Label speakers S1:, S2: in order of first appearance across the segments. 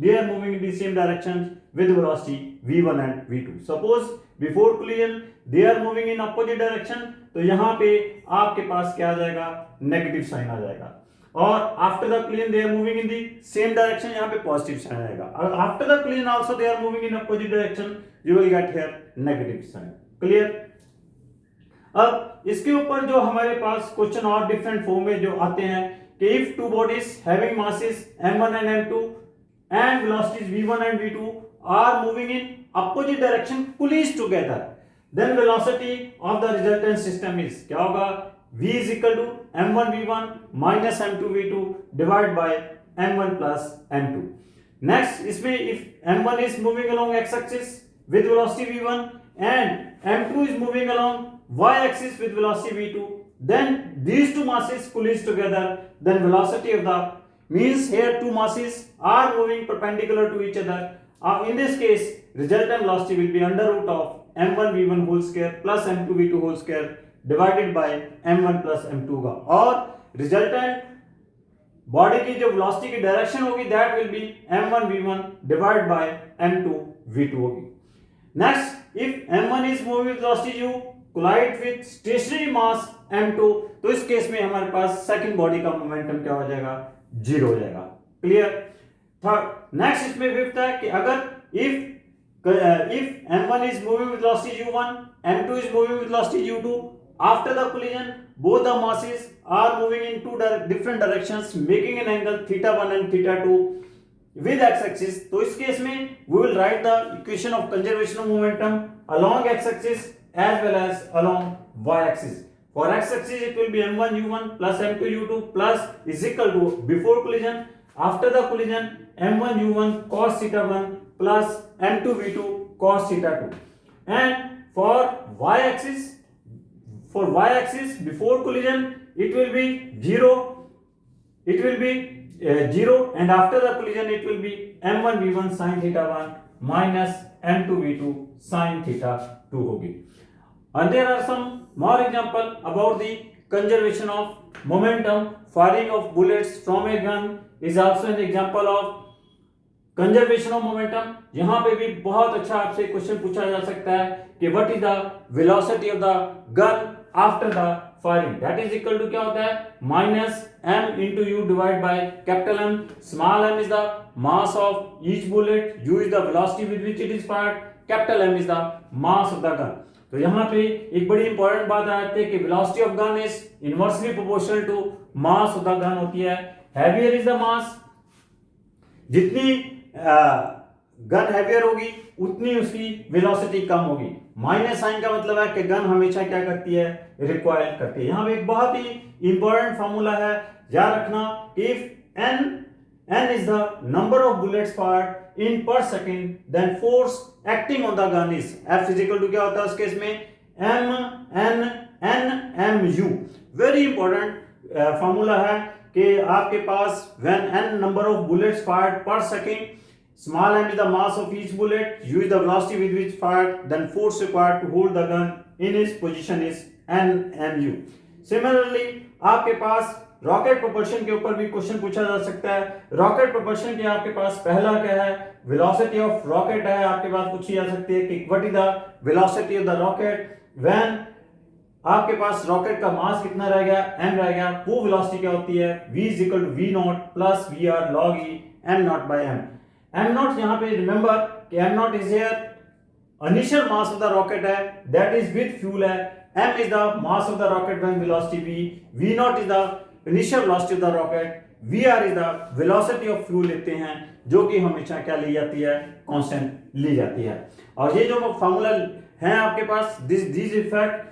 S1: they are moving in the same direction with velocity v1 and v2. Suppose before collision they are moving in opposite direction, तो यहाँ पे आपके पास क्या आ जाएगा, negative sign आ जाएगा, और after the collision they are moving in the same direction, यहाँ पे पॉजिटिव साइन आएगा, और after the collision also they are moving in opposite direction, you will get here negative sign. Clear? अब इसके ऊपर जो हमारे पास क्वेश्चन और डिफरेंट फॉर्म में जो आते हैं कि if two bodies having masses m1 and m2 and velocities v1 and v2 are moving in opposite direction collides together, then velocity of the resultant system is क्या होगा, v is equal to m1 v1 minus m2 v2 divided by m1 plus m2. Next इसमें if m1 is moving along x-axis with velocity v1 and m2 is moving along y-axis with velocity v2, then these two masses collides together, then velocity of the, means here two masses are moving perpendicular to each other. In this case resultant velocity will be under root of m1 v1 whole square plus m2 v2 whole square divided by m1 plus m2 का, और resultant body की जो velocity की direction होगी that will be m1 v1 divide by m2 v2 होगी. Next if m1 is moving with velocity u collide with stationary mass m2, तो इस case में हमारे पास सेकंड बॉडी का मोमेंटम क्या हो जाएगा, जीरो हो जाएगा. क्लियर? थर्ड नेक्स्ट इसमें फिफ्थ है कि अगर if m1 is moving with velocity u1, m2 is moving with velocity u2, after the collision both the masses are moving in two different directions making an angle theta1 and theta2 with x-axis, तो इस case में we will write the equation of conservation of momentum along x-axis as well as along y-axis. For x-axis it will be m1 u1 plus m2 u2 plus is equal to before collision, after the collision m1 u1 cos theta 1 plus m2 v2 cos theta 2. And for y-axis before collision it will be 0, and after the collision it will be m1 v1 sin theta 1 minus m2 v2 sin theta 2 होगी. And there are some more example about the conservation of momentum. Firing of bullets from a gun is also an example of conservation of momentum. यहाँ पे भी बहुत अच्छा आपसे question पूछा जा सकता है कि what is the velocity of the gun after the firing. That is equal to क्या होता है, minus m into u divided by capital M. Small m is the mass of each bullet, u is the velocity with which it is fired, capital M is the mass of the gun. तो यहाँ पे एक बड़ी important बात आती है कि velocity of gun is inversely proportional to mass of the gun होती है. हैवियर इज द मास, जितनी गन हैवियर होगी उतनी उसकी वेलोसिटी कम होगी. माइनस साइन का मतलब है कि गन हमेशा क्या करती है, रिकॉइल करती है. यहाँ पे एक बहुत ही इंपॉर्टेंट फार्मूला है, याद रखना, if n is the number of bullets fired in per second, then force acting on the gun is F is equal to क्या होता है उस केस में, m u. Very important formula है कि आपके पास when n number of bullets fired per second, small m is the mass of each bullet, u is the velocity with which fired, then force required to hold the gun in its position is nmu. Similarly आपके पास rocket propulsion के ऊपर भी question पूछा जा सकता है. Rocket propulsion के आपके पास पहला क्या है, वेलोसिटी ऑफ रॉकेट है, आपके पास पूछी जा सकती है कि what is the velocity of the rocket when आपके पास रॉकेट का मास कितना रह गया, m रह गया. वो वेलोसिटी क्या होती है, v is equal to v naught plus vr log e m naught by m. m naught यहाँ पे रिमेंबर कि m naught is here initial mass of the rocket है, that is with fuel है. m is the mass of the rocket when velocity v naught is the initial velocity of the rocket, vr is the velocity of fuel लेते हैं, जो कि हमेशा क्या ली जाती है, कांस्टेंट ली जाती है. और ये जो फार्मूला है आपके पास, this effect,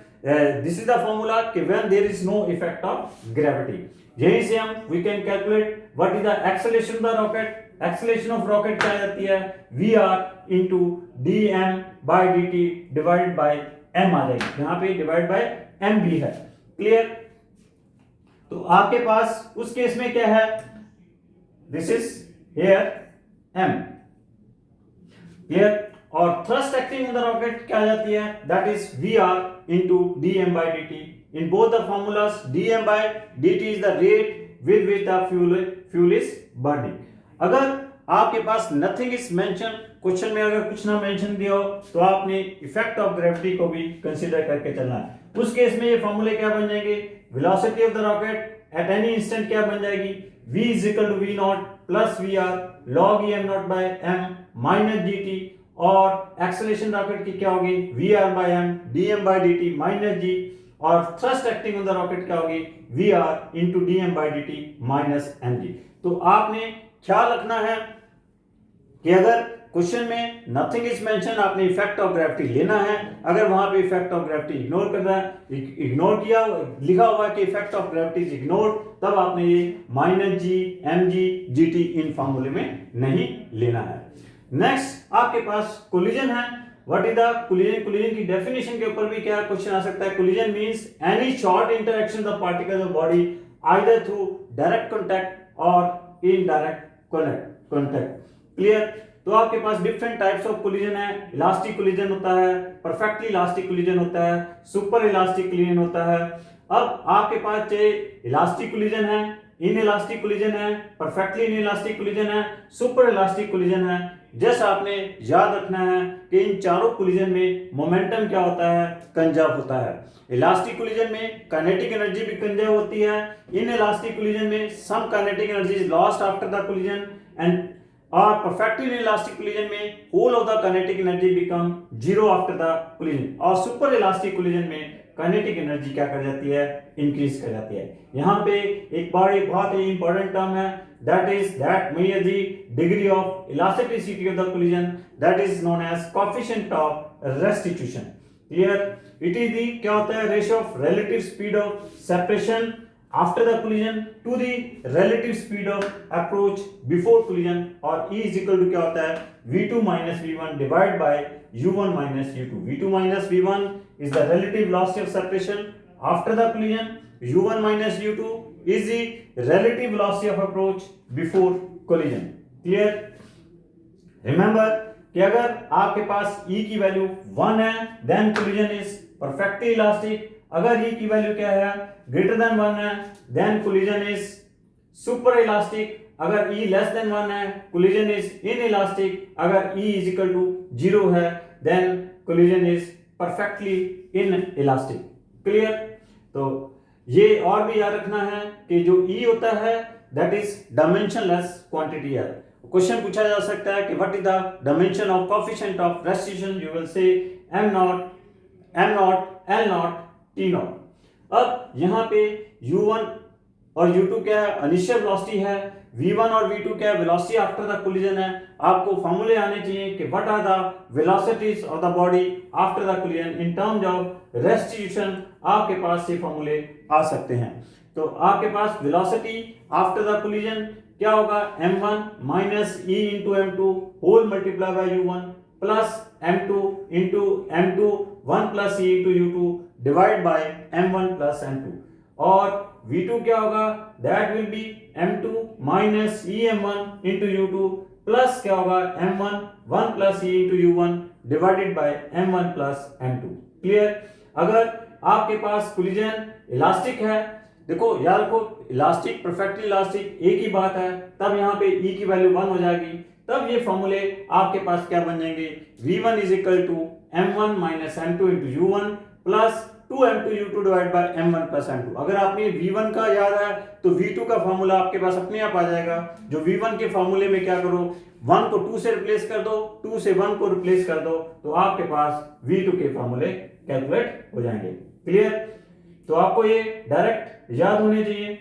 S1: this is the formula कि when there is no effect of gravity. यहीं से हम we can calculate what is the acceleration of the rocket. Acceleration of rocket क्या जाती है, vr into dm by dt divided by m आ जाएगी. यहाँ पे डिवाइड बाय m भी है. क्लियर? तो आपके पास उस केस में क्या है, this is here m. Clear? और thrust acting on the rocket क्या आ जाती है, that is vr into dm by dt. In both the formulas, dm by dt is the rate with which the fuel is burning. अगर आपके पास nothing is mention, question में अगर कुछ ना मेंशन दिया हो तो आपने इफेक्ट ऑफ ग्रेविटी को भी कंसीडर करके चलना है। उस केस में ये फॉर्मूले क्या बन जाएंगे, velocity of the rocket at any instant क्या बन जाएगी, v is equal to V nought plus V R log E M nought by M minus D T, और एक्सेलरेशन रॉकेट की क्या होगी, V R by M D M by D T minus G, और thrust acting on the rocket क्या होगी, V R into D M by D T minus M G. तो आपने ख्याल रखना है कि अगर क्वेश्चन में नथिंग इज मेंशन, आपने इफेक्ट ऑफ ग्रेविटी लेना है। अगर वहां पे इफेक्ट ऑफ ग्रेविटी इग्नोर कर रहा है, इग्नोर किया लिखा हुआ है कि effect of gravity is ignore, तब आपने ये minus G M G G T इन फॉर्मूले में नहीं लेना है। नेक्स्ट आपके पास कोलिजन है। What is the collision, collision की डेफिनेशन के ऊपर भी क्या क्वेश्चन आ सकता है। Collision means any short interaction of particles of body either through direct contact और इनडायरेक्ट कांटेक्ट। क्लियर। तो आपके पास डिफरेंट टाइप्स ऑफ कोलिजन है। इलास्टिक कोलिजन होता है, परफेक्टली इलास्टिक कोलिजन होता है, सुपर इलास्टिक कोलिजन होता है। अब आपके पास चाहे इलास्टिक कोलिजन है, इन इलास्टिक कोलिजन है, परफेक्टली इन इलास्टिक कोलिजन है, सुपर इलास्टिक कोलिजन है। जैसा आपने याद रखना है कि इन चारों कोलिजन में मोमेंटम क्या होता है, कंजर्व होता है। इलास्टिक कोलिजन में काइनेटिक एनर्जी भी कंजर्व होती है। इन इलास्टिक कोलिजन में some kinetic energy is lost after the collision and और परफेक्टली इन इलास्टिक कोलिजन में whole of the kinetic energy become zero after the collision, और super elastic collision में kinetic energy क्या कर जाती है, increase कर जाती है। यहाँ पे एक बहुत ही इंपॉर्टेंट टर्म है, that is that measure the degree of elasticity of the collision, that is known as coefficient of restitution. Clear. It is the क्या होता है, ratio of relative speed of separation after the collision to the relative speed of approach before collision, और E is equal to क्या होता है, V2 minus V1 divided by U1 minus U2। V2 minus V1 is the relative velocity of separation after the collision, U1 minus U2 is the relative velocity of approach before collision। Clear। Remember कि अगर आपके पास E की value 1 है then collision is perfectly elastic। अगर E की value क्या है, greater than 1 है, then collision is super elastic. अगर E लेस देन 1 है, कोलिजन इज इन इलास्टिक। अगर E इज इक्वल टू 0 है, then collision is perfectly inelastic. Clear. तो ये और भी याद रखना है कि जो E होता है दैट इज डायमेंशनलेस क्वांटिटी है। क्वेश्चन पूछा जा सकता है कि what is the dimension of coefficient of restitution, you will say m not l not t not. अब यहाँ पे u1 और u2 क्या है, इनिशियल वेलोसिटी है, v1 और v2 क्या है, वेलोसिटी आफ्टर द कोलिजन है। आपको फॉर्मूले आने चाहिए कि what are the velocities of the body after the collision in terms of restitution. आपके पास ये फॉर्मूले आ सकते हैं। तो आपके पास वेलोसिटी आफ्टर द कोलिजन क्या होगा, m1 minus e into m2 whole multiply by u1 plus m2 into m2 1 plus e into u2 divide by m1 plus m2, और v2 क्या होगा, that will be m2 minus em1 into u2 plus क्या होगा m1 1 plus e into u1 divided by m1 plus m2। Clear. अगर आपके पास collision elastic है, देखो यार को इलास्टिक परफेक्टली इलास्टिक एक ही बात है, तब यहाँ पे E की वैल्यू 1 हो जाएगी। तब ये फॉर्मूले आपके पास क्या बन जाएंगे, v1 is equal to m1 minus m2 into u1 plus 2m2 u2 divide by m1 plus m2। अगर आपने v1 का याद है तो v2 का फॉर्मूला आपके पास अपने आप आ जाएगा। जो v1 के फॉर्मूले में क्या करो, 1 को 2 से रिप्लेस कर दो, 2 से 1 को रिप्लेस कर दो, तो आपके पास v2 के फॉर्मूले कैलकुलेट हो जाएंगे। क्लियर। तो आपको ये डायरेक्ट याद होने चाहिए।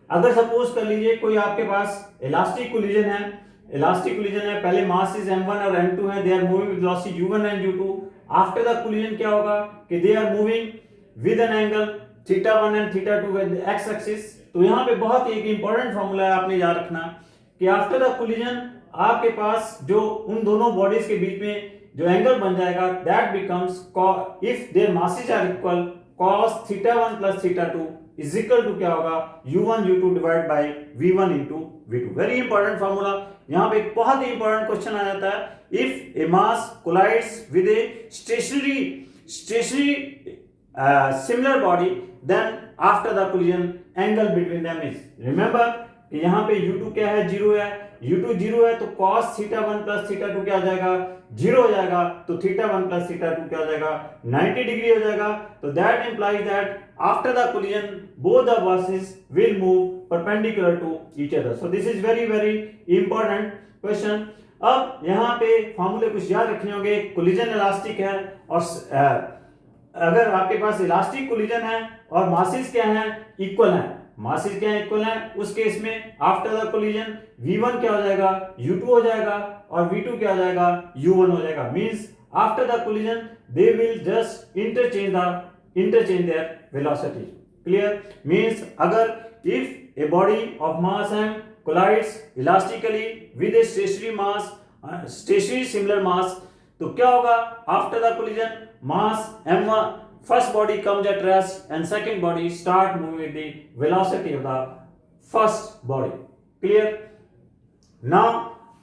S1: अगर सपोज कर लीजिए कोई आपके पास इलास्टिक कोलिजन है, पहले मास इज m1 और m2 है, they are moving with velocity u1 and u2। After the collision क्या होगा कि they are moving with an angle θ1 and θ2 with x axis. तो यहाँ पे बहुत एक इंपॉर्टेंट फॉर्मूला है, आपने याद रखना कि आफ्टर द कोलिजन आपके पास जो उन दोनों बॉडीज के बीच में जो एंगल बन जाएगा that becomes if their masses are equal cos θ1 plus θ2 is equal to क्या होगा, u1 u2 divide by v1 into v2। Very important formula. यहाँ पे एक बहुत ही इंपॉर्टेंट क्वेश्चन आ जाता है, if a mass collides with a stationary similar body then after the collision angle between them is. Remember कि यहाँ पे u2 क्या है, 0 है, u2 जीरो है तो cos थीटा 1 प्लस थीटा 2 क्या हो जाएगा, जीरो हो जाएगा, तो थीटा 1 प्लस थीटा 2 क्या हो जाएगा, 90 डिग्री हो जाएगा। तो that implies that after the collision both the versus will move perpendicular to each other. So this is very very important question. अब यहाँ पे फॉर्मूले कुछ याद रखने होंगे। कोलिजन इलास्टिक है और अगर आपके पास इलास्टिक कोलिजन है और मासेस क्या है, इक्वल है, मासेस क्या है, इक्वल है, उस केस में आफ्टर द कोलिजन v1 क्या हो जाएगा, u2 हो जाएगा और v2 क्या हो जाएगा, u1 हो जाएगा। Means after the collision they will just interchange their velocity. Clear? Means अगर if a body of mass m collides elastically with a stationary similar mass, तो क्या होगा, after the collision mass m1 first body comes at rest and second body start moving with the velocity of the first body. Clear? Now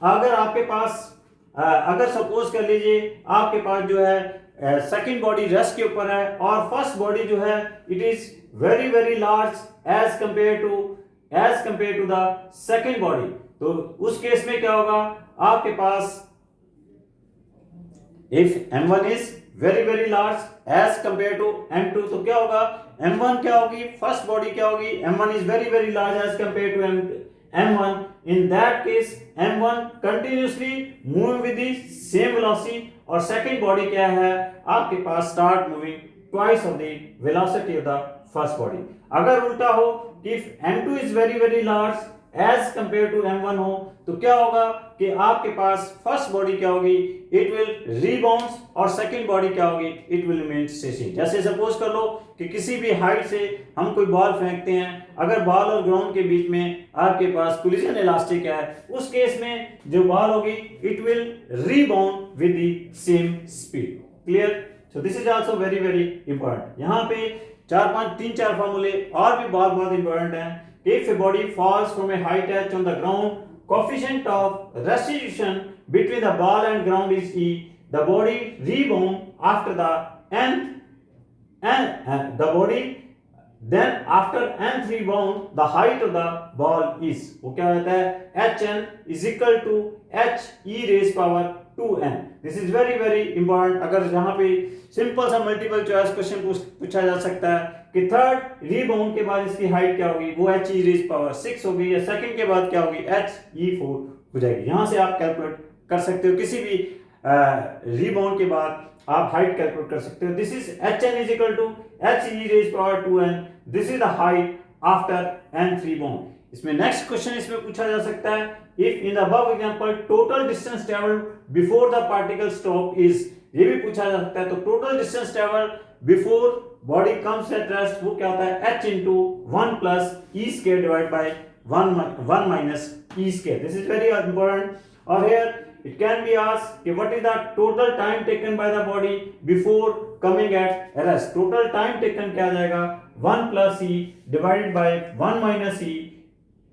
S1: अगर आपके पास अगर suppose कर लीजिए आपके पास जो है सेकंड बॉडी रेस्ट के ऊपर है और फर्स्ट बॉडी जो है it is very very large as compare to the second body, तो उस केस में क्या होगा, आपके पास if m1 is very very large as compare to m2, तो क्या होगा, m1 क्या होगी, फर्स्ट बॉडी क्या होगी, m1 is very very large as compare to m1. In that case m1 continuously move with the same velocity और second body क्या है आपके पास start moving twice of the velocity of the first body. अगर उल्टा हो if m2 is very very large as compared to m1 हो तो क्या होगा कि आपके पास फर्स्ट बॉडी क्या होगी, इट विल रीबाउंस और सेकंड बॉडी क्या होगी, इट विल रिमेन स्टेशनरी। जैसे सपोज कर लो कि किसी भी हाइट से हम कोई बॉल फेंकते हैं, अगर बॉल और ग्राउंड के बीच में आपके पास कोलिजन इलास्टिक है, उस केस में जो बॉल होगी it will rebound with the same speed. Clear? So this is also very very important. यहाँ पे 3-4 फॉर्मूले और भी बहुत बहुत इंपॉर्टेंट हैं। If a body falls from a height h on the ground, coefficient of restitution between the ball and ground is e. The body rebound after the the body then after nth rebound, the height of the ball is, वो क्या होता है, hn is equal to h e raised power 2n. This is very very important। अगर यहाँ पे simple सा multiple choice question पूछा जा सकता है कि थर्ड रीबाउंड के बाद इसकी हाइट क्या होगी, वो h e raised power 6 होगी, या सेकंड के बाद क्या होगी, h e 4 हो जाएगी। यहाँ से आप कैलकुलेट कर सकते हो, किसी भी रीबाउंड के बाद आप हाइट कैलकुलेट कर सकते हो। This is hn is equal to h e raised power 2n. This is the height after nth rebound। इसमें नेक्स्ट क्वेश्चन इसमें पूछा जा सकता है, if in the above example total distance travelled before the particle stop is, ये भी पूछा जा सकता है। तो total distance travelled before body comes at rest वो क्या होता है, h into 1 plus e square divided by 1 minus e square. This is very important. और here it can be asked कि what is the total time taken by the body before coming at rest. Total time taken क्या आ जाएगा, 1 plus e divided by 1 minus e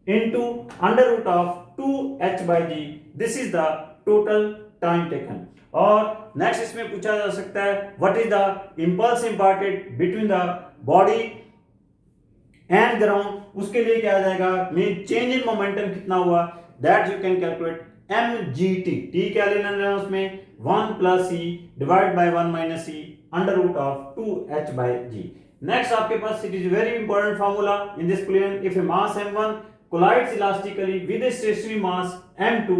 S1: into under root of 2h by g. This is the total time taken. और next इसमें पूछा जा सकता है, what is the impulse imparted between the body and ground, उसके लिए क्या आ जाएगा, मीन चेंज इन मोमेंटम कितना हुआ, that you can calculate mgt। T क्या लेना है उसमें, 1 plus e divide by 1 minus e under root of 2h by g। Next आपके पास it is very important formula in this plane, if a mass m1 collides elastically with a stationary mass m2,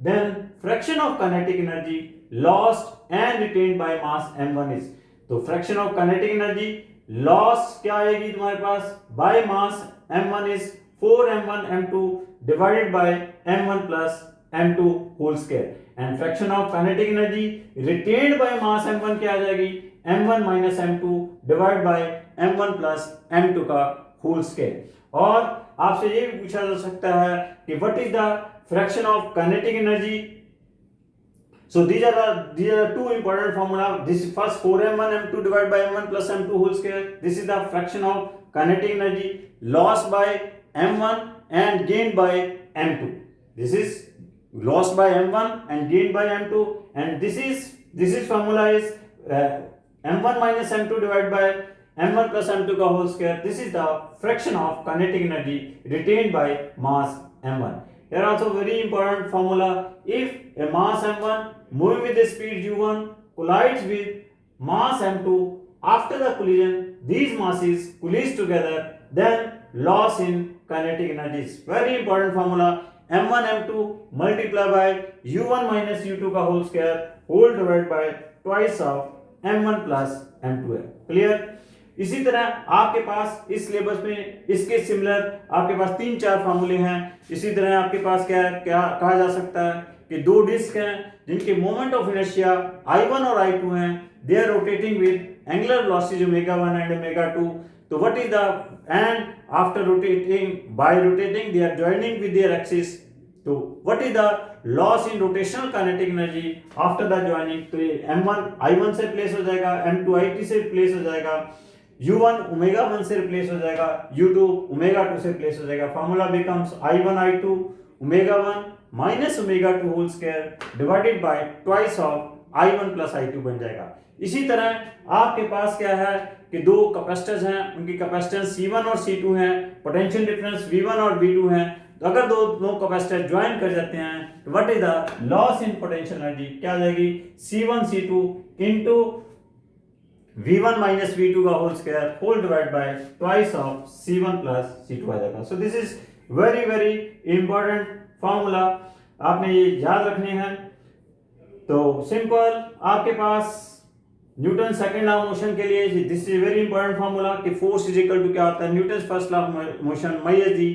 S1: then fraction of kinetic energy lost and retained by mass m1 is, तो fraction of kinetic energy lost क्या आएगी तुम्हारे पास, by mass m1 is 4m1 m2 divided by m1 plus m2 whole square, and fraction of kinetic energy retained by mass m1 क्या आ जाएगी, m1 minus m2 divided by m1 plus m2 का whole square। और आपसे ये भी पूछा जा सकता है कि what is the fraction of kinetic energy. So these are two important formula. This first 4m1 m2 divided by m1 plus m2 whole square. This is the fraction of kinetic energy lost by m1 and gained by m2. This is lost by m1 and gained by m2, and this is formula is m1 minus m2 divided by m1 plus m2 का whole square. This is the fraction of kinetic energy retained by mass m1. Here also very important formula. If a mass m1 moving with the speed u1 collides with mass m2, after the collision these masses collides together, then loss in kinetic energy is very important formula. m1 m2 multiplied by u1 minus u2 का whole square whole divided by twice of m1 plus m2 है. Clear? इसी तरह आपके पास इस syllabus में इसके similar आपके पास 3-4 फार्मूले हैं. इसी तरह आपके पास क्या कहा जा सकता है कि दो डिस्क हैं जिनके मोमेंट ऑफ इनर्शिया I1 और I2 हैं. They are rotating with angular velocity ω1 and ω2. तो what is the end after rotating they are joining with their axis. तो what is the loss in rotational kinetic energy after the joining. तो ये m1 I1 से replace हो जाएगा, m2 I2 से replace हो जाएगा, u1 ω1 से रिप्लेस हो जाएगा, u2 ω2 से रिप्लेस हो जाएगा. Formula becomes I1 I2 ω1 minus ω2 whole square divided by twice of I1 plus I2 बन जाएगा. इसी तरह आपके पास क्या है कि दो कैपेसिटर्स हैं, उनकी कैपेसिटेंस C1 और C2 हैं, पोटेंशियल डिफरेंस V1 और V2 हैं. तो अगर दो कैपेसिटर ज्वाइन कर जाते हैं तो what is the loss in potential energy. क्या आ जाएगी C1 C2 into V1 minus V2 का whole square whole divide by twice of C1 plus C2 आ जाएगा. So this is very very important formula, आपने ये याद रखने हैं. तो सिंपल आपके पास Newton second law of motion के लिए this is very important formula कि फोर्स इज इक्वल टू क्या होता है Newton first law of motion minus the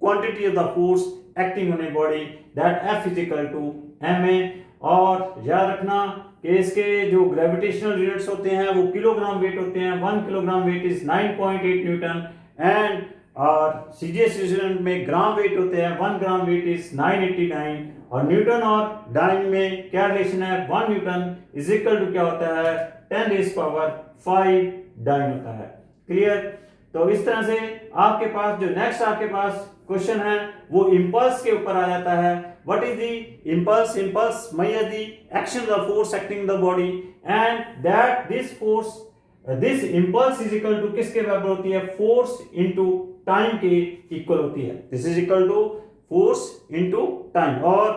S1: quantity of the force acting on a body that F is equal to ma. और याद रखना कि इसके जो ग्रेविटेशनल यूनिट्स होते हैं वो किलोग्राम वेट होते हैं. 1 kilogram weight is 9.8 Newton and और सीजीएस इंस्ट्रूमेंट में ग्राम वेट होते हैं, 1 ग्राम वेट इज 989. और न्यूटन और डाइन में क्या रिलेशन है, 1 न्यूटन इज इक्वल टू क्या होता है 10 रेज़ पावर 5 डाइन होता है. क्लियर? तो इस तरह से आपके पास जो नेक्स्ट आपके पास क्वेश्चन है वो इंपल्स के ऊपर आ जाता है. What is the impulse. Impulse minus the action of the force acting the body and that this impulse is equal to किसके बराबर होती है, फोर्स इनटू टाइम के इक्वल होती है. This is equal to force into time. और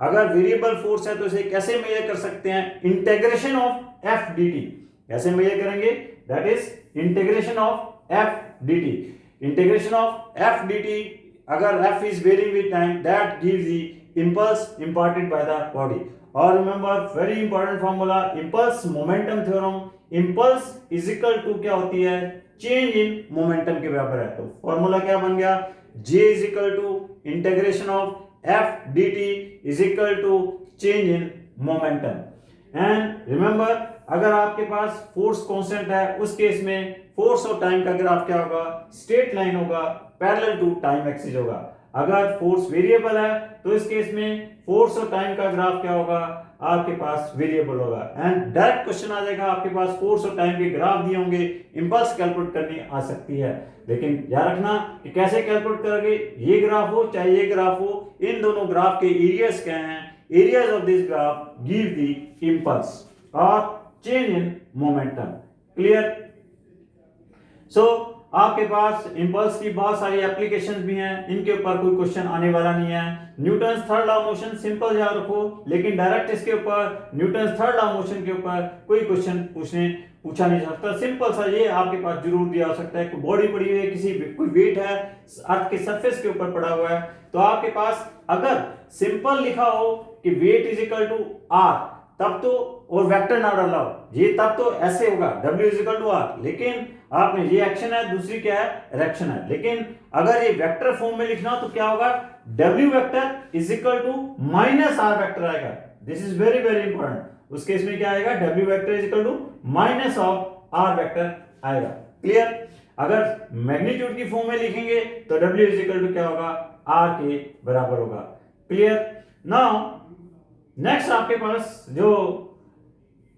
S1: अगर variable force है तो इसे कैसे मेजर कर सकते हैं, इंटीग्रेशन ऑफ F dt. कैसे मेजर करेंगे, that is integration of F dt. Integration of F dt अगर F is varying with time that gives the impulse imparted by the body. और remember very important formula impulse momentum theorem. impulse is equal to क्या होती है, change in momentum के बराबर है. तो formula क्या बन गया, J is equal to integration of F dt is equal to change in momentum. And remember अगर आपके पास फोर्स कांस्टेंट है उस केस में फोर्स और टाइम का ग्राफ क्या होगा, स्ट्रेट लाइन होगा पैरेलल टू टाइम एक्सिस होगा. अगर फोर्स वेरिएबल है तो इस केस में फोर्स और टाइम का ग्राफ क्या होगा, आपके पास वेरिएबल होगा. एंड डायरेक्ट क्वेश्चन आ जाएगा, आपके पास फोर्स और टाइम के ग्राफ दिए होंगे, इंपल्स कैलकुलेट करनी आ सकती है. लेकिन याद रखना कि कैसे कैलकुलेट करोगे, ये ग्राफ हो चाहे ये ग्राफ हो, इन दोनों ग्राफ के एरियाज क्या हैं, areas of this graph give the impulse और चेंज इन मोमेंटम. क्लियर? सो आपके पास इंपल्स की बहुत सारी एप्लीकेशंस भी हैं, इनके ऊपर कोई क्वेश्चन आने वाला नहीं है. Newton third law of motion simple याद रखो, लेकिन डायरेक्ट इसके ऊपर Newton third law of motion के ऊपर कोई क्वेश्चन पूछा नहीं जा सकता. सिंपल सा ये आपके पास जरूर दिया हो सकता है, कोई बॉडी पड़ी हुई है, किसी कोई वेट है अर्थ के सरफेस के ऊपर पड़ा हुआ है, तो आपके पास अगर सिंपल लिखा हो कि weight is equal to R तब तो, और वेक्टर ना डाला हो ये तब तो ऐसे होगा W is equal to R. लेकिन आपने ये एक्शन है, दूसरी क्या है रिएक्शन है. लेकिन अगर ये वेक्टर फॉर्म में लिखना हो तो क्या होगा, W vector is equal to minus r vector आएगा. This is very very important. उस केस में क्या आएगा, W vector is equal to minus of r vector आएगा. क्लियर? अगर मैग्नीट्यूड की फॉर्म में लिखेंगे तो W इज इक्वल टू क्या होगा, R के बराबर होगा. क्लियर? नाउ नेक्स्ट आपके पास जो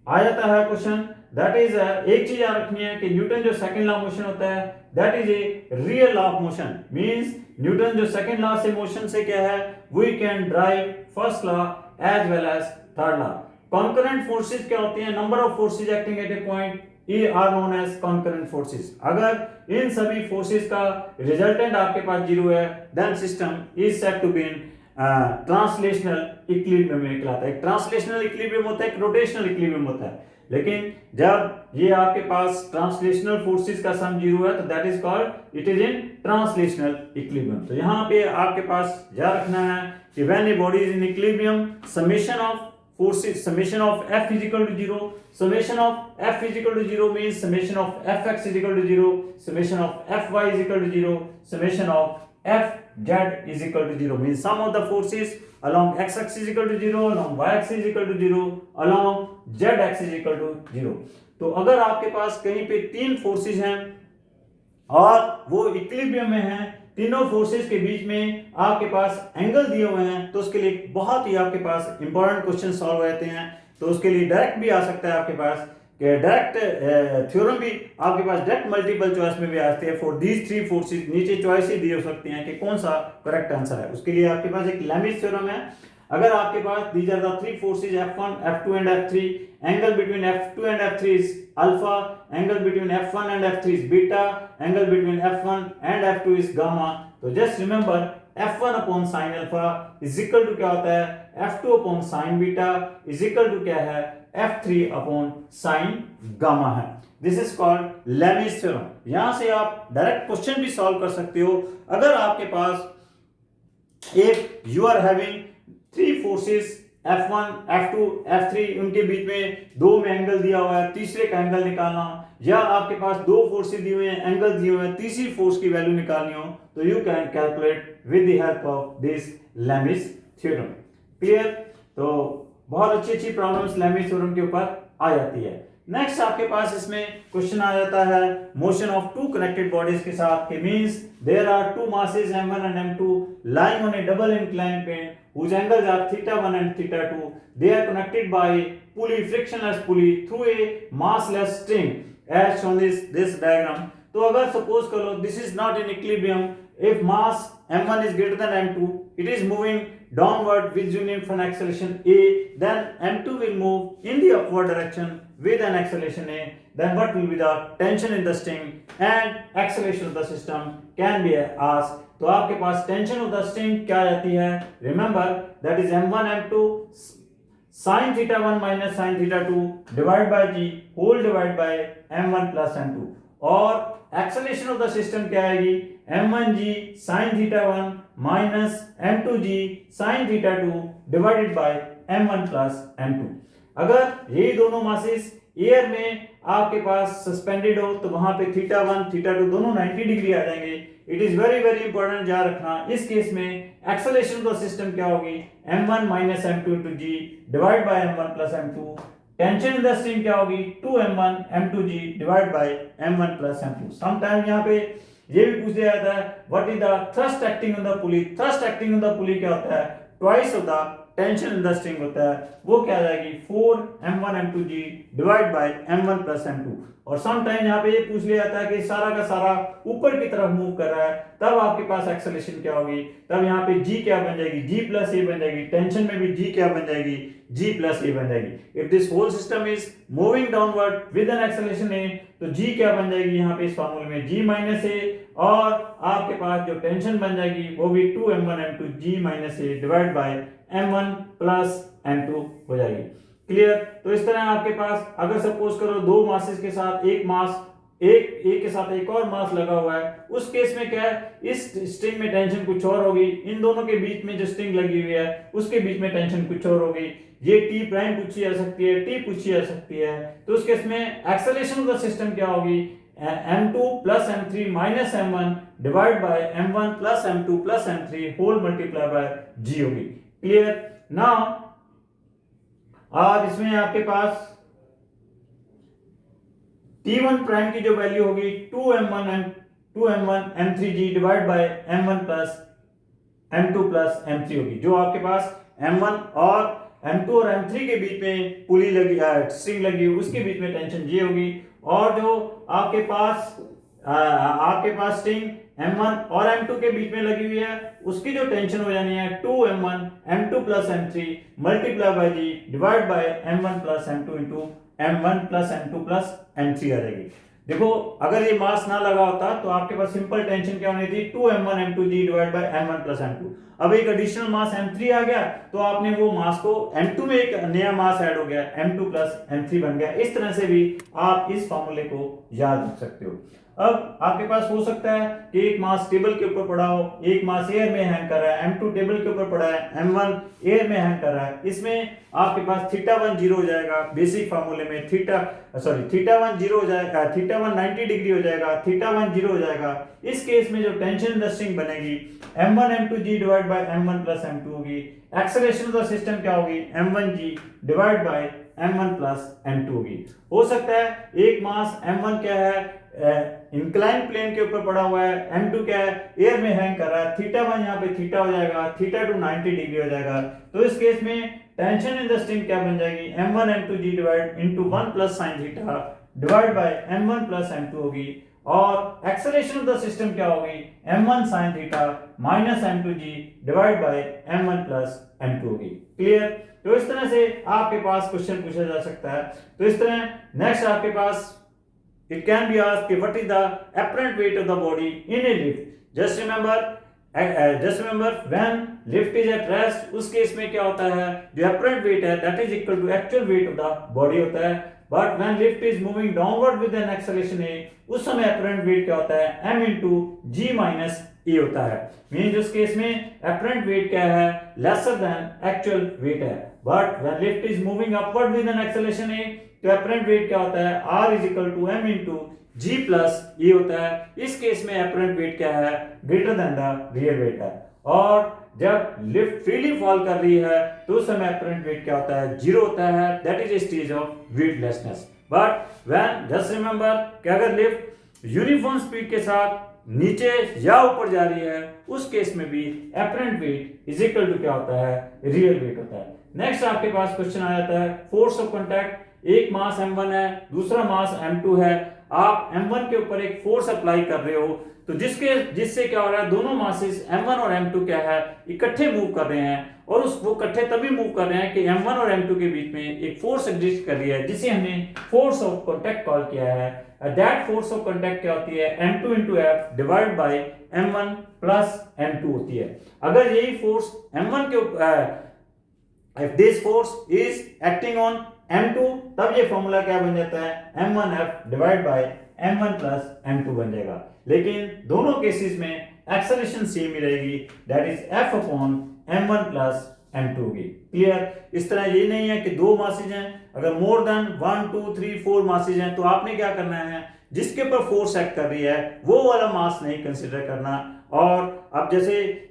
S1: आ जाता है क्वेश्चन, दैट इज एक चीज याद रखनी है कि न्यूटन जो सेकंड लॉ ऑफ मोशन होता है that is a real law of motion. Means Newton जो सेकंड लॉ से मोशन से क्या है, we can derive first law as well as third law. Concurrent forces क्या होती हैं, number of forces acting at a point are known as concurrent forces. अगर इन सभी फोर्सेस का रिजल्टेंट आपके पास जीरो है, then system is said to be in translational equilibrium में कहलाता है। एक ट्रांसलेशनल इक्विलिब्रियम होता है, एक रोटेशनल इक्विलिब्रियम होता है। लेकिन जब ये आपके पास ट्रांसलेशनल फोर्सेस का सम जीरो है तो that is called it is in translational equilibrium. तो यहाँ पे आपके पास याद रखना है कि when a body is in equilibrium, summation of forces, summation of f is equal to 0, summation of f is equal to 0 means summation of fx is equal to 0, summation of fy is equal to 0, summation of fz is equal to 0 means sum of the forces along x axis is equal to 0, along y axis is equal to 0, along z axis is equal to 0। तो अगर आपके पास कहीं पे तीन forces हैं और वो equilibrium में हैं, तीनों फोर्सेस के बीच में आपके पास एंगल दिए हुए हैं, तो उसके लिए बहुत ही आपके पास इंपॉर्टेंट क्वेश्चन सॉल्व रहते हैं। तो उसके लिए डायरेक्ट भी आ सकता है आपके पास कि डायरेक्ट थ्योरम भी आपके पास डायरेक्ट मल्टीपल चॉइस में भी आते हैं। फॉर दीज थ्री फोर्सेस नीचे चॉइस ही दी हो सकती हैं कि कौन सा करेक्ट आंसर है। उसके लिए आपके पास एक लैमिस थ्योरम है। अगर आपके पास these are the three forces F1, F2 and F3, angle between F2 and F3 is alpha, angle between F1 and F3 is beta, angle between F1 and F2 is gamma. तो just remember F1 upon sine alpha is equal to क्या होता है, F2 upon sine beta is equal to क्या है, F3 upon sine gamma है। This is called Lami's theorem. यहां से आप डायरेक्ट क्वेश्चन भी सॉल्व कर सकते हो। अगर आपके पास if you are having three forces F1, F2, F3, उनके बीच में दो में एंगल दिया हुआ है, तीसरे का एंगल निकालना, या आपके पास दो फोर्सेस दिए हुए हैं, एंगल दिए हुए हैं, तीसरी फोर्स की वैल्यू निकालनी हो, तो you can calculate with the help of this Lami's theorem. Clear? तो बहुत अच्छी अच्छी प्रॉब्लम्स लैमिस थ्योरम के ऊपर आ जाती है। नेक्स्ट आपके पास इसमें क्वेश्चन आ जाता है motion of two connected bodies के साथ, के means there are two masses m1 and m2 lying on a double inclined plane whose angles are θ1 and θ2. They are connected by pulley, frictionless pulley through a massless string as shown this diagram. तो अगर suppose करो this is not in equilibrium, if mass m1 is greater than m2, it is moving downward with uniform acceleration a, then m2 will move in the upward direction with an acceleration a, then what will be the tension in the string and acceleration of the system can be asked। तो आपके पास tension of the string क्या आती है, remember that is m1 m2 sin θ1 minus sin θ2 divided by g whole divided by m1 plus m2, और acceleration of the system क्या आएगी, m1g sin θ1 minus m2g sin θ2 divided by m1 plus m2। अगर ये दोनों masses air में आपके पास suspended हो तो वहां पे θ1 θ2 दोनों 90 डिग्री आ जाएंगे। It is very very important याद रखना, इस केस में एक्सेलरेशन ऑफ द सिस्टम क्या होगी, m1 minus m2 into g divide by m1 plus m2। Tension in the string क्या होगी, 2m1 m2g divide by m1 plus m2। Sometime यहाँ पे ये भी पूछ दिया जाता है what is the thrust acting on the pulley. Thrust acting on the पुली क्या होता है, twice of the tension in the string होता है, वो क्या आ जाएगी 4m1 m2g divide by m1 plus m2। और सम टाइम यहाँ पे ये पूछ लिया जाता है कि सारा का सारा ऊपर की तरफ मूव कर रहा है, तब आपके पास एक्सेलरेशन क्या होगी, तब यहाँ पे g क्या बन जाएगी, g plus a बन जाएगी। टेंशन में भी g क्या बन जाएगी, g plus a बन जाएगी। If this whole system is moving downward with an acceleration a, तो g क्या बन जाएगी यहाँ पे इस फार्मूले में, g minus a, और आपके पास जो टेंशन बन जाएगी वो भी 2m1 m2 g minus a divide by m1 plus m2 हो जाएगी। क्लियर? तो इस तरह आपके पास अगर सपोज करो दो मासेस के साथ एक मास एक के साथ एक और मास लगा हुआ है, उस केस में क्या है, इस स्ट्रिंग में टेंशन कुछ और होगी, इन दोनों के बीच में जो स्ट्रिंग लगी हुई है उसके बीच में टेंशन कुछ और होगी। ये t प्राइम पूछी जा सकती है, t पूछी जा सकती है। तो उस केस में एक्सेलरेशन ऑफ द सिस्टम क्या होगी, m2 plus m3 minus m1 divide by m1 plus m2 plus m3 whole multiply by g होगी। क्लियर? नाउ और इसमें आपके पास t1 प्राइम की जो वैल्यू होगी 2m1 m3g divide by m1 plus m2 plus m3 होगी। जो आपके पास m1 और m2 और m3 के बीच में पुली लगी स्ट्रिंग लगी उसके बीच में टेंशन g होगी, और जो आपके पास स्ट्रिंग m1 और m2 के बीच में लगी हुई है उसकी जो टेंशन हो जानी है 2m1 m2 plus m3 multiply by g divide by m1 plus m2 into m1 plus m2 plus m3 आ जाएगी। देखो अगर ये मास ना लगा होता तो आपके पास सिंपल टेंशन क्या होनी थी, 2m1 m2g divide by m1 plus m2। अब एक एडिशनल मास m3 आ गया तो आपने वो मास को m2 में एक नया मास ऐड हो गया, m2 प्लस m3 बन गया। इस तरह से भी आप इस फॉर्मूले को याद रख सकते हो। अब आपके पास हो सकता है कि एक मास टेबल के ऊपर पड़ा हो, एक मास एयर में हैंग कर रहा है, m2 टेबल के ऊपर पड़ा है, m1 एयर में हैंग कर रहा है। इसमें आपके पास θ1 0 हो जाएगा, बेसिक फार्मूले में θ1 0 हो जाएगा, θ1 90 डिग्री हो जाएगा, θ1 0 हो जाएगा। इस केस में जो टेंशन इन द स्ट्रिंग बनेगी m1 m2g divide by m1 plus m2 होगी। एक्सेलरेशन ऑफ द सिस्टम क्या होगी, m1g divide by m1 plus m2 होगी। हो सकता है एक मास m1 क्या है, इंक्लाइन प्लेन के ऊपर पड़ा हुआ है, m2 क्या है, एयर में हैंग कर रहा है, θ1 यहाँ पे थीटा हो जाएगा, θ2 90 डिग्री हो जाएगा। तो इस केस में टेंशन इन द स्ट्रिंग क्या बन जाएगी, m1 m2g divide into 1 plus sin theta divide by m1 plus m2 होगी। और एक्सेलरेशन ऑफ द सिस्टम क्या होगी, m1 sin theta minus m2g divide by m1 plus m2 होगी। Clear. तो इस तरह से आपके पास क्वेश्चन पूछा जा सकता है। तो इस तरह नेक्स्ट आपके पास it can be asked what is the apparent weight of the body in a lift। just remember when lift is at rest, उस केस में क्या होता है, जो apparent weight है that is equal to actual weight of the body होता है। but when lift is moving downward with an acceleration a, उस समय apparent weight क्या होता है, m into g minus e होता है। मीन उस केस में apparent weight क्या है, lesser than actual weight है। but when lift is moving upward with an acceleration a, तो apparent weight क्या होता है, r is equal to m into g plus e होता है। इस केस में apparent weight क्या है, greater than the real weight है। और जब लिफ्ट फ्रीली फॉल कर रही है तो उस समय apparent weight क्या होता है, 0 होता है, that is a stage of weightlessness। but when just remember कि अगर लिफ्ट यूनिफॉर्म स्पीड के साथ नीचे या ऊपर जा रही है, उस केस में भी apparent weight is equal to क्या होता है, real weight होता है। नेक्स्ट आपके पास क्वेश्चन आ जाता है फोर्स ऑफ कांटेक्ट। एक मास m1 है, दूसरा मास m2 है, आप m1 के ऊपर एक फोर्स अप्लाई कर रहे हो तो जिससे क्या हो रहा है, दोनों मासेस m1 और m2 क्या है, इकट्ठे मूव कर रहे हैं। और वो इकट्ठे तभी मूव कर रहे हैं कि m1 और m2 के बीच में एक फोर्स एग्जिस्ट कर रही है जिसे हमने फोर्स ऑफ कांटेक्ट कॉल किया है। दैट फोर्स ऑफ कांटेक्ट क्या होती है, m2 into f divide by m1 plus m2 होती है। अगर यही फोर्स m1 के ऊपर if this force is acting on m2, तब ये फॉर्मूला क्या बन जाता है, m1f divide by m1 plus m2 बन जाएगा। लेकिन दोनों केसेस में एक्सेलरेशन सेम ही रहेगी, that is f upon m1 plus m2 होगी। क्लियर। इस तरह ये नहीं है कि दो मासेज हैं, अगर मोर देन 1 2 3 4 मासेज हैं तो आपने क्या करना है, जिसके ऊपर फोर्स एक्ट कर रही है वो वाला मास नहीं कंसीडर करना। और अब जैसे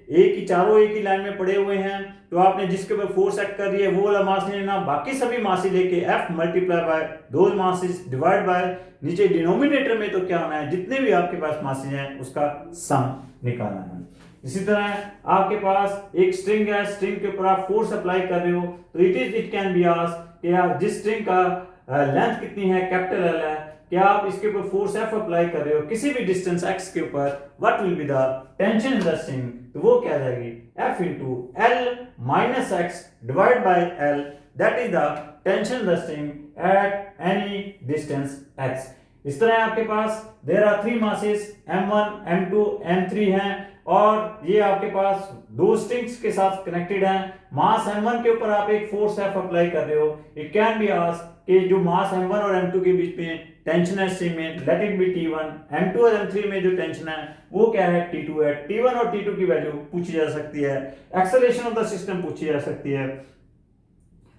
S1: चारों एक ही लाइन में पड़े हुए हैं तो आपने जिसके ऊपर फोर्स एक्ट कर रही है वो वाला मास नहीं लेना, बाकी सभी मासेज लेके f multiply by those masses divide by नीचे डिनोमिनेटर में तो क्या होना है, जितने भी आपके पास मासेज हैं उसका सम निकालना है। इसी तरह आपके पास एक स्ट्रिंग है, स्ट्रिंग के ऊपर आप फोर्स अप्लाई कर रहे हो तो इट कैन बी आस्क्ड कि यार जिस स्ट्रिंग का लेंथ कितनी है, कैपिटल L है, क्या आप इसके ऊपर फोर्स F अप्लाई कर रहे हो किसी भी डिस्टेंस x के ऊपर, what will be the tension in the string, तो वो क्या आ जाएगी, F into L minus x divide by L, that is the tension in the string at any distance x। इस तरह आपके पास there are 3 masses m1 m2 m3 हैं और ये आपके पास दो स्ट्रिंग्स के साथ कनेक्टेड हैं। मास m1 के ऊपर आप एक फोर्स F अप्लाई कर रहे हो, इट कैन बी आस्क्ड कि जो मास m1 और m2 के बीच में टेंशन है स्ट्रिंग में, let it be T1, m2 और m3 में जो टेंशन है वो क्या है, T2 है। T1 और T2 की वैल्यू पूछी जा सकती है, एक्सेलरेशन ऑफ द सिस्टम पूछी जा सकती है।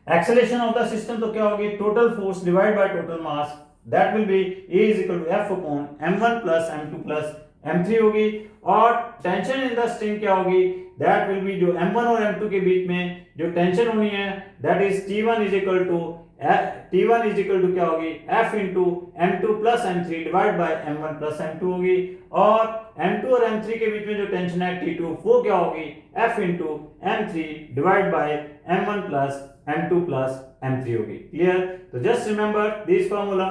S1: एक्सेलरेशन ऑफ द सिस्टम तो क्या होगी, total force divide by total mass, that will B A is equal to F upon m1 plus m2 plus m3 होगी। और टेंशन इन द स्ट्रिंग क्या होगी, दैट विल बी जो m1 और m2 के बीच में जो टेंशन होनी है that is T1 is equal to क्या होगी, F into m2 plus m3 divide by m1 plus m2 होगी। और m2 और m3 के बीच में जो टेंशन है T2 वो क्या होगी, F into m3 divide by m1 plus m2 plus m3 होगी। क्लियर। तो जस्ट रिमेंबर दिस फॉर्मूला।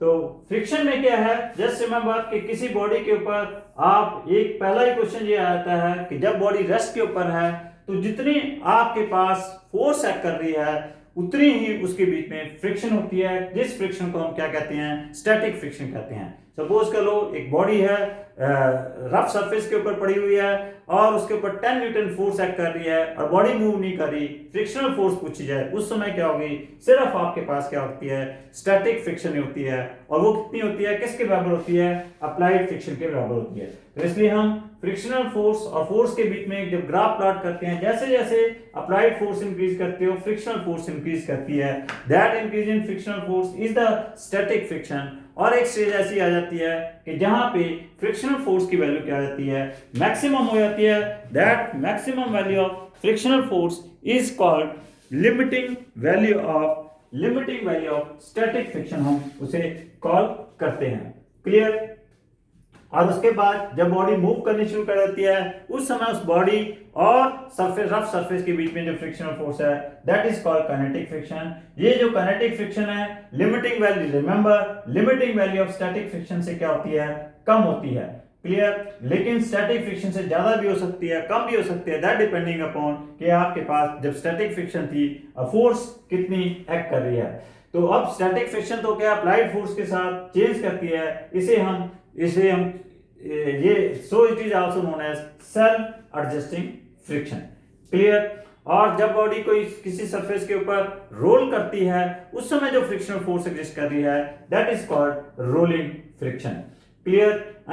S1: तो फ्रिक्शन में क्या है, जस्ट रिमेंबर कि किसी बॉडी के ऊपर आप एक पहला ही क्वेश्चन ये आता है कि जब बॉडी रेस्ट के ऊपर है तो जितनी आपके पास फोर्स एक्ट कर रही है उतनी ही उसके बीच में फ्रिक्शन होती है, जिस फ्रिक्शन को हम क्या कहते हैं, स्टैटिक फ्रिक्शन कहते हैं। सपोज कर लो एक बॉडी है, रफ सरफेस के ऊपर पड़ी हुई है और उसके ऊपर 10 न्यूटन फोर्स एक्ट कर रही है और बॉडी मूव नहीं कर रही, फ्रिक्शनल फोर्स पूछी जाए, उस समय क्या होगी, सिर्फ आपके पास क्या होती है, स्टैटिक फ्रिक्शन होती है। और वो कितनी होती है, किसके बराबर होती है, अप्लाइड फ्रिक्शन के बराबर होती है। तो इसलिए हम फ्रिक्शनल फोर्स और फोर्स के बीच में जब ग्राफ प्लॉट करते हैं, जैसे जैसे अप्लाइड फोर्स इंक्रीज करते हो फ्रिक्शनल फोर्स इंक्रीज करती है, that increase in frictional force is the static friction. और एक स्टेज ऐसी आ जाती है कि जहां पे फ्रिक्शनल फोर्स की वैल्यू क्या आ जाती है, मैक्सिमम हो जाती है, that maximum value of frictional force is called limiting value of static friction, हम उसे कॉल करते हैं। क्लियर। और उसके बाद जब बॉडी मूव करनी शुरू कर देती है, उस समय उस बॉडी और सरफेस, रफ सरफेस के बीच में जो फ्रिक्शनल फोर्स है, that is called kinetic friction. ये जो काइनेटिक फ्रिक्शन है, limiting value, remember limiting value of static friction से क्या होती है, कम होती है। क्लियर। लेकिन स्टैटिक फ्रिक्शन से ज्यादा भी हो सकती है, कम भी हो सकती है, दैट डिपेंडिंग अपॉन कि आपके पास जब स्टैटिक फ्रिक्शन थी फोर्स कितनी एक्ट कर रही है। तो अब स्टैटिक फ्रिक्शन तो क्या अप्लाइड फोर्स के साथ चेंज करती है, इसे हम ये so it is also known as self adjusting friction. Clear. और जब बॉडी कोई किसी सरफेस के ऊपर रोल करती है, उस समय जो फ्रिक्शनल फोर्स एग्जिस्ट कर रही है, that is called rolling friction. Clear.